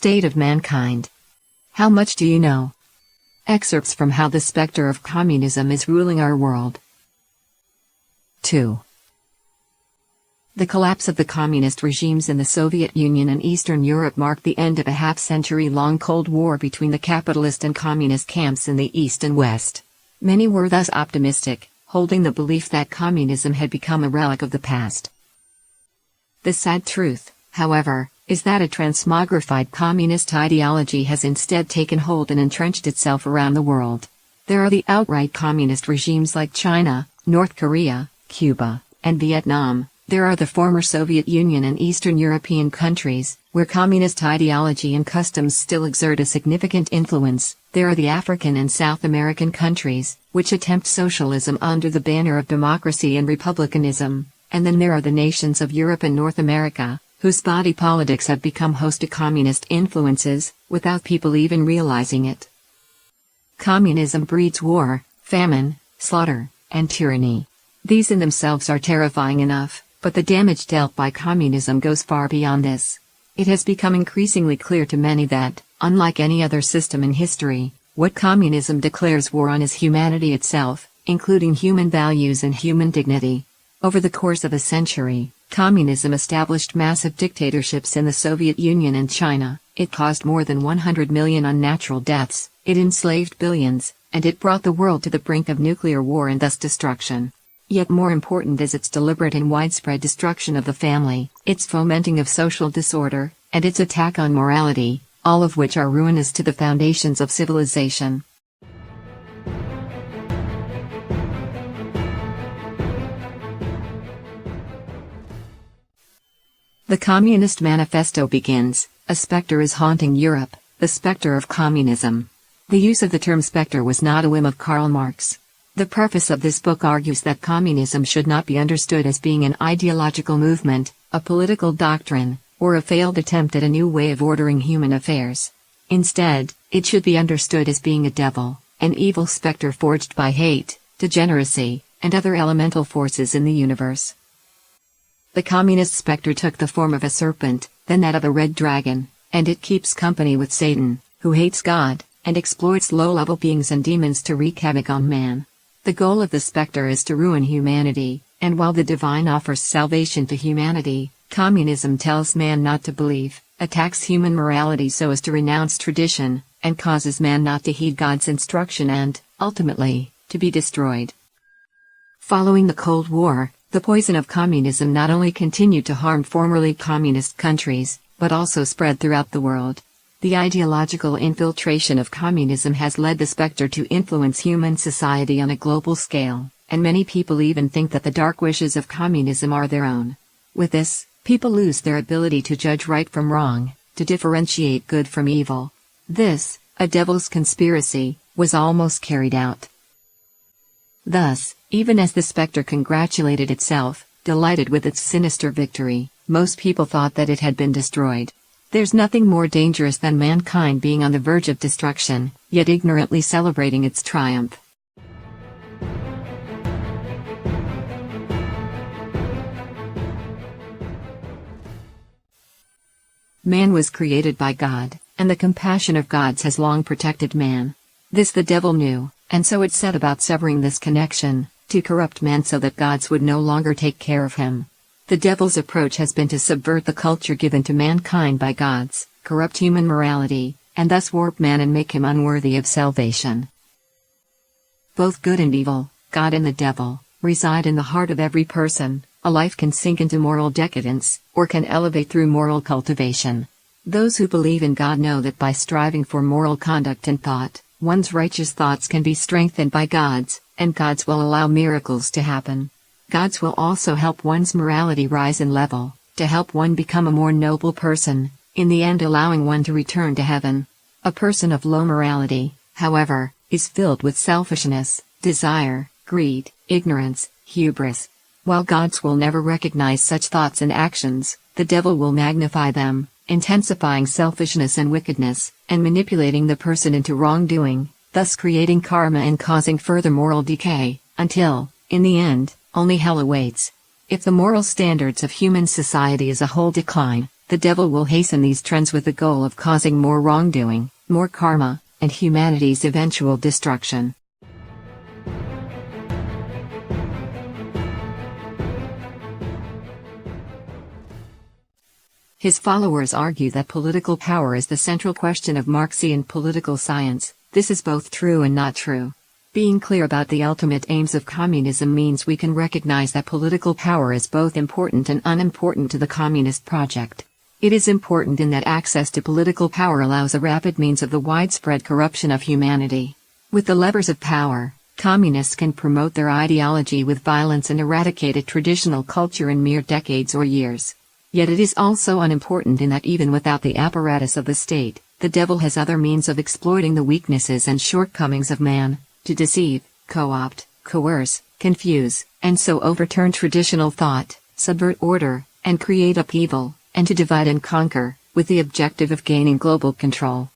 State of mankind. How much do you know? Excerpts from How the Spectre of Communism is Ruling Our World. 2. The collapse of the communist regimes in the Soviet Union and Eastern Europe marked the end of a half-century-long Cold War between the capitalist and communist camps in the East and West. Many were thus optimistic, holding the belief that communism had become a relic of the past. The sad truth, however, is that a transmogrified communist ideology has instead taken hold and entrenched itself around the world. There are the outright communist regimes like China, North Korea, Cuba, and Vietnam. There are the former Soviet Union and Eastern European countries, where communist ideology and customs still exert a significant influence. There are the African and South American countries, which attempt socialism under the banner of democracy and republicanism. And then there are the nations of Europe and North America, whose body politics have become host to communist influences, without people even realizing it. Communism breeds war, famine, slaughter, and tyranny. These in themselves are terrifying enough, but the damage dealt by communism goes far beyond this. It has become increasingly clear to many that, unlike any other system in history, what communism declares war on is humanity itself, including human values and human dignity. Over the course of a century, communism established massive dictatorships in the Soviet Union and China. It caused more than 100 million unnatural deaths, it enslaved billions, and it brought the world to the brink of nuclear war and thus destruction. Yet more important is its deliberate and widespread destruction of the family, its fomenting of social disorder, and its attack on morality, all of which are ruinous to the foundations of civilization. The Communist Manifesto begins, "A spectre is haunting Europe, the spectre of communism." The use of the term spectre was not a whim of Karl Marx. The preface of this book argues that communism should not be understood as being an ideological movement, a political doctrine, or a failed attempt at a new way of ordering human affairs. Instead, it should be understood as being a devil, an evil spectre forged by hate, degeneracy, and other elemental forces in the universe. The communist spectre took the form of a serpent, then that of a red dragon, and it keeps company with Satan, who hates God, and exploits low-level beings and demons to wreak havoc on man. The goal of the spectre is to ruin humanity, and while the divine offers salvation to humanity, communism tells man not to believe, attacks human morality so as to renounce tradition, and causes man not to heed God's instruction and, ultimately, to be destroyed. Following the Cold War, the poison of communism not only continued to harm formerly communist countries, but also spread throughout the world. The ideological infiltration of communism has led the spectre to influence human society on a global scale, and many people even think that the dark wishes of communism are their own. With this, people lose their ability to judge right from wrong, to differentiate good from evil. This, a devil's conspiracy, was almost carried out. Thus, even as the spectre congratulated itself, delighted with its sinister victory, most people thought that it had been destroyed. There's nothing more dangerous than mankind being on the verge of destruction, yet ignorantly celebrating its triumph. Man was created by God, and the compassion of gods has long protected man. This the devil knew, and so it set about severing this connection, to corrupt man so that gods would no longer take care of him. The devil's approach has been to subvert the culture given to mankind by gods, corrupt human morality, and thus warp man and make him unworthy of salvation. Both good and evil, God and the devil, reside in the heart of every person. A life can sink into moral decadence, or can elevate through moral cultivation. Those who believe in God know that by striving for moral conduct and thought, one's righteous thoughts can be strengthened by God's, and God's will allow miracles to happen. God's will also help one's morality rise in level, to help one become a more noble person, in the end allowing one to return to heaven. A person of low morality, however, is filled with selfishness, desire, greed, ignorance, hubris. While God's will never recognize such thoughts and actions, the devil will magnify them, intensifying selfishness and wickedness, and manipulating the person into wrongdoing, thus creating karma and causing further moral decay, until, in the end, only hell awaits. If the moral standards of human society as a whole decline, The devil will hasten these trends with the goal of causing more wrongdoing, more karma, and humanity's eventual destruction. His followers argue that political power is the central question of Marxian political science. This is both true and not true. Being clear about the ultimate aims of communism means we can recognize that political power is both important and unimportant to the communist project. It is important in that access to political power allows a rapid means of the widespread corruption of humanity. With the levers of power, communists can promote their ideology with violence and eradicate a traditional culture in mere decades or years. Yet it is also unimportant in that even without the apparatus of the state, the devil has other means of exploiting the weaknesses and shortcomings of man, to deceive, co-opt, coerce, confuse, and so overturn traditional thought, subvert order, and create upheaval, and to divide and conquer, with the objective of gaining global control.